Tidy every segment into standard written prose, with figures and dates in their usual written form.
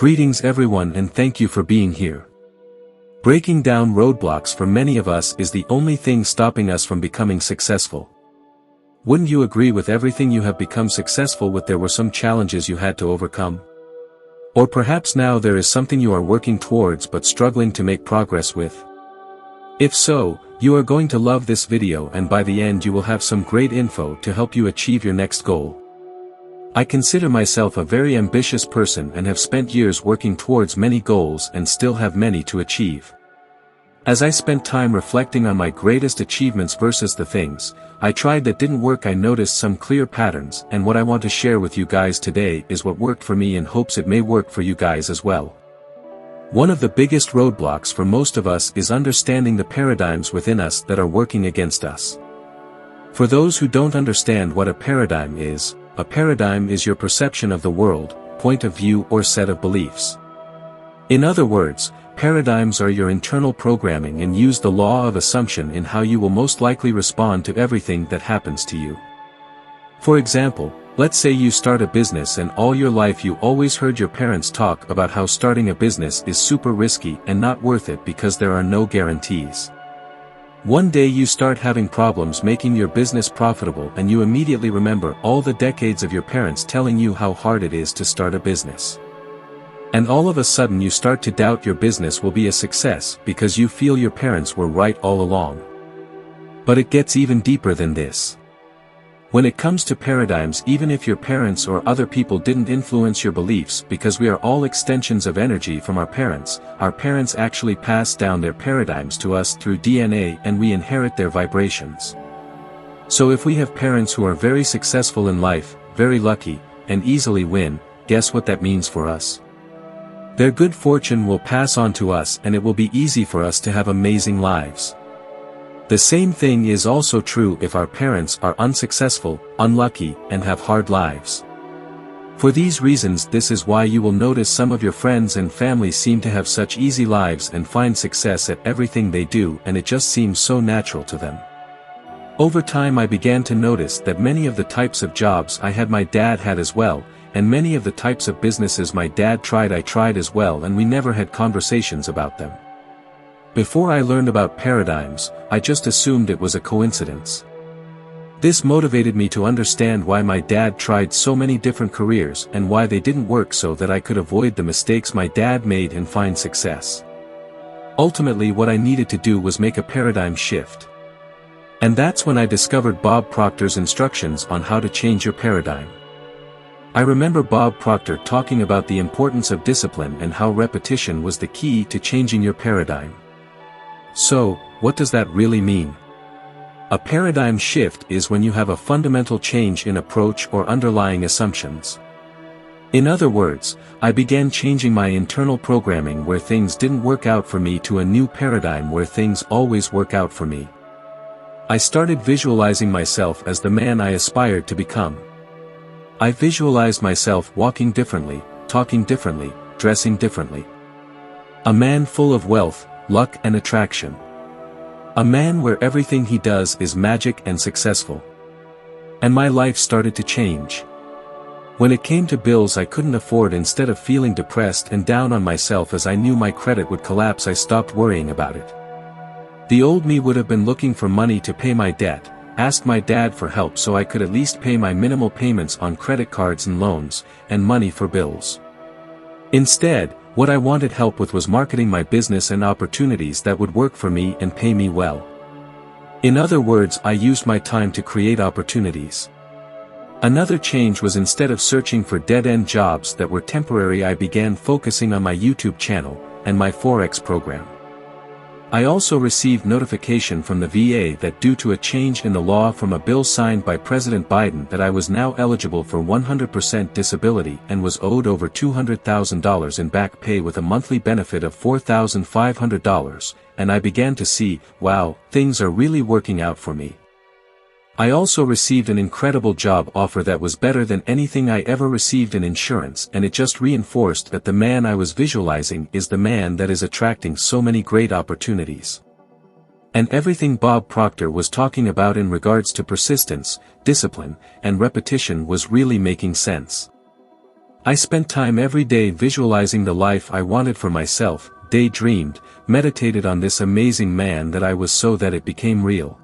Greetings everyone and thank you for being here. Breaking down roadblocks for many of us is the only thing stopping us from becoming successful. Wouldn't you agree with everything you have become successful with? There were some challenges you had to overcome? Or perhaps now there is something you are working towards but struggling to make progress with? If so, you are going to love this video and by the end you will have some great info to help you achieve your next goal. I consider myself a very ambitious person and have spent years working towards many goals and still have many to achieve. As I spent time reflecting on my greatest achievements versus the things I tried that didn't work, I noticed some clear patterns, and what I want to share with you guys today is what worked for me in hopes it may work for you guys as well. One of the biggest roadblocks for most of us is understanding the paradigms within us that are working against us. For those who don't understand what a paradigm is your perception of the world, point of view or set of beliefs. In other words, paradigms are your internal programming and use the law of assumption in how you will most likely respond to everything that happens to you. For example, let's say you start a business and all your life you always heard your parents talk about how starting a business is super risky and not worth it because there are no guarantees. One day you start having problems making your business profitable and you immediately remember all the decades of your parents telling you how hard it is to start a business. And all of a sudden you start to doubt your business will be a success because you feel your parents were right all along. But it gets even deeper than this. When it comes to paradigms, even if your parents or other people didn't influence your beliefs, because we are all extensions of energy from our parents actually pass down their paradigms to us through DNA and we inherit their vibrations. So if we have parents who are very successful in life, very lucky, and easily win, guess what that means for us? Their good fortune will pass on to us and it will be easy for us to have amazing lives. The same thing is also true if our parents are unsuccessful, unlucky, and have hard lives. For these reasons, this is why you will notice some of your friends and family seem to have such easy lives and find success at everything they do, and it just seems so natural to them. Over time I began to notice that many of the types of jobs I had my dad had as well, and many of the types of businesses my dad tried I tried as well, and we never had conversations about them. Before I learned about paradigms, I just assumed it was a coincidence. This motivated me to understand why my dad tried so many different careers and why they didn't work so that I could avoid the mistakes my dad made and find success. Ultimately, what I needed to do was make a paradigm shift. And that's when I discovered Bob Proctor's instructions on how to change your paradigm. I remember Bob Proctor talking about the importance of discipline and how repetition was the key to changing your paradigm. So, what does that really mean? A paradigm shift is when you have a fundamental change in approach or underlying assumptions. In other words, I began changing my internal programming where things didn't work out for me to a new paradigm where things always work out for me. I started visualizing myself as the man I aspired to become. I visualized myself walking differently, talking differently, dressing differently. A man full of wealth, luck and attraction. A man where everything he does is magic and successful. And my life started to change. When it came to bills I couldn't afford, instead of feeling depressed and down on myself as I knew my credit would collapse, I stopped worrying about it. The old me would have been looking for money to pay my debt, asked my dad for help so I could at least pay my minimal payments on credit cards and loans, and money for bills. Instead, what I wanted help with was marketing my business and opportunities that would work for me and pay me well. In other words, I used my time to create opportunities. Another change was, instead of searching for dead-end jobs that were temporary, I began focusing on my YouTube channel and my Forex program. I also received notification from the VA that due to a change in the law from a bill signed by President Biden that I was now eligible for 100% disability and was owed over $200,000 in back pay with a monthly benefit of $4,500, and I began to see, wow, things are really working out for me. I also received an incredible job offer that was better than anything I ever received in insurance, and it just reinforced that the man I was visualizing is the man that is attracting so many great opportunities. And everything Bob Proctor was talking about in regards to persistence, discipline, and repetition was really making sense. I spent time every day visualizing the life I wanted for myself, daydreamed, meditated on this amazing man that I was so that it became real.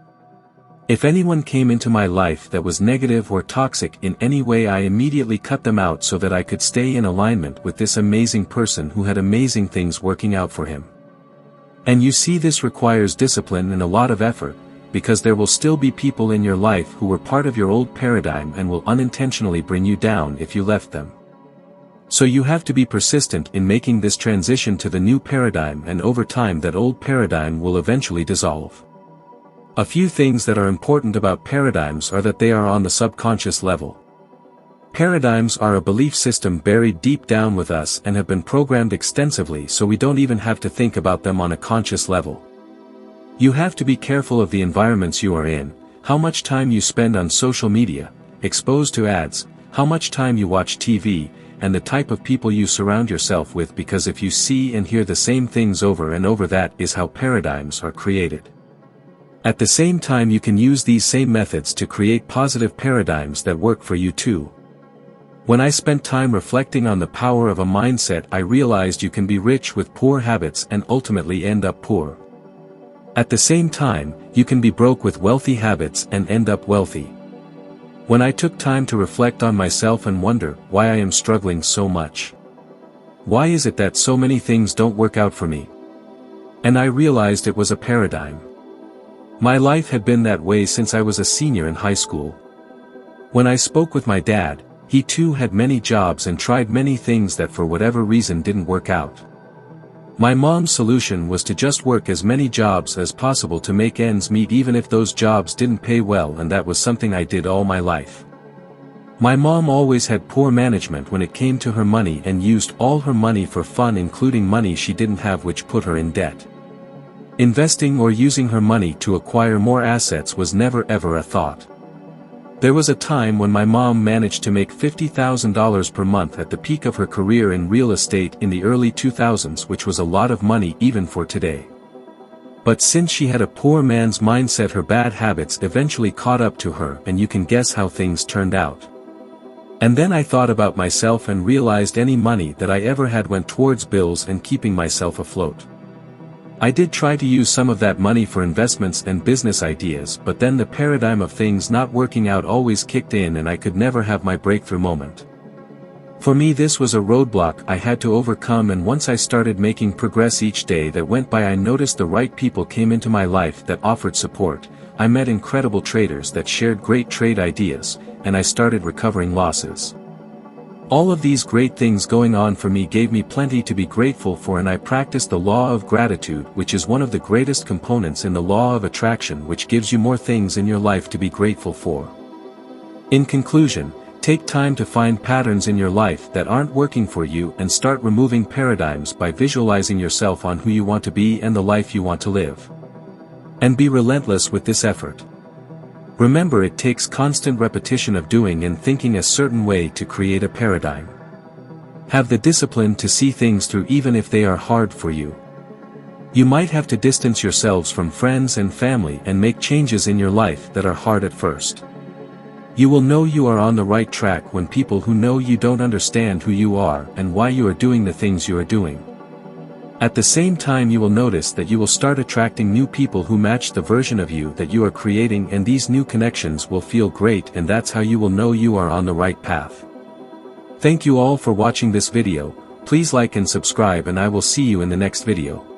If anyone came into my life that was negative or toxic in any way, I immediately cut them out so that I could stay in alignment with this amazing person who had amazing things working out for him. And you see, this requires discipline and a lot of effort, because there will still be people in your life who were part of your old paradigm and will unintentionally bring you down if you left them. So you have to be persistent in making this transition to the new paradigm, and over time that old paradigm will eventually dissolve. A few things that are important about paradigms are that they are on the subconscious level. Paradigms are a belief system buried deep down with us and have been programmed extensively, so we don't even have to think about them on a conscious level. You have to be careful of the environments you are in, how much time you spend on social media, exposed to ads, how much time you watch TV, and the type of people you surround yourself with, because if you see and hear the same things over and over, that is how paradigms are created. At the same time, you can use these same methods to create positive paradigms that work for you too. When I spent time reflecting on the power of a mindset, I realized you can be rich with poor habits and ultimately end up poor. At the same time, you can be broke with wealthy habits and end up wealthy. When I took time to reflect on myself and wonder why I am struggling so much. Why is it that so many things don't work out for me? And I realized it was a paradigm. My life had been that way since I was a senior in high school. When I spoke with my dad, he too had many jobs and tried many things that for whatever reason didn't work out. My mom's solution was to just work as many jobs as possible to make ends meet, even if those jobs didn't pay well, and that was something I did all my life. My mom always had poor management when it came to her money and used all her money for fun, including money she didn't have, which put her in debt. Investing or using her money to acquire more assets was never ever a thought. There was a time when my mom managed to make $50,000 per month at the peak of her career in real estate in the early 2000s, which was a lot of money even for today. But since she had a poor man's mindset, her bad habits eventually caught up to her, and you can guess how things turned out. And then I thought about myself and realized any money that I ever had went towards bills and keeping myself afloat. I did try to use some of that money for investments and business ideas, but then the paradigm of things not working out always kicked in and I could never have my breakthrough moment. For me, this was a roadblock I had to overcome, and once I started making progress each day that went by, I noticed the right people came into my life that offered support. I met incredible traders that shared great trade ideas, and I started recovering losses. All of these great things going on for me gave me plenty to be grateful for, and I practiced the law of gratitude, which is one of the greatest components in the law of attraction, which gives you more things in your life to be grateful for. In conclusion, take time to find patterns in your life that aren't working for you and start removing paradigms by visualizing yourself on who you want to be and the life you want to live. And be relentless with this effort. Remember, it takes constant repetition of doing and thinking a certain way to create a paradigm. Have the discipline to see things through even if they are hard for you. You might have to distance yourselves from friends and family and make changes in your life that are hard at first. You will know you are on the right track when people who know you don't understand who you are and why you are doing the things you are doing. At the same time, you will notice that you will start attracting new people who match the version of you that you are creating, and these new connections will feel great, and that's how you will know you are on the right path. Thank you all for watching this video. Please like and subscribe, and I will see you in the next video.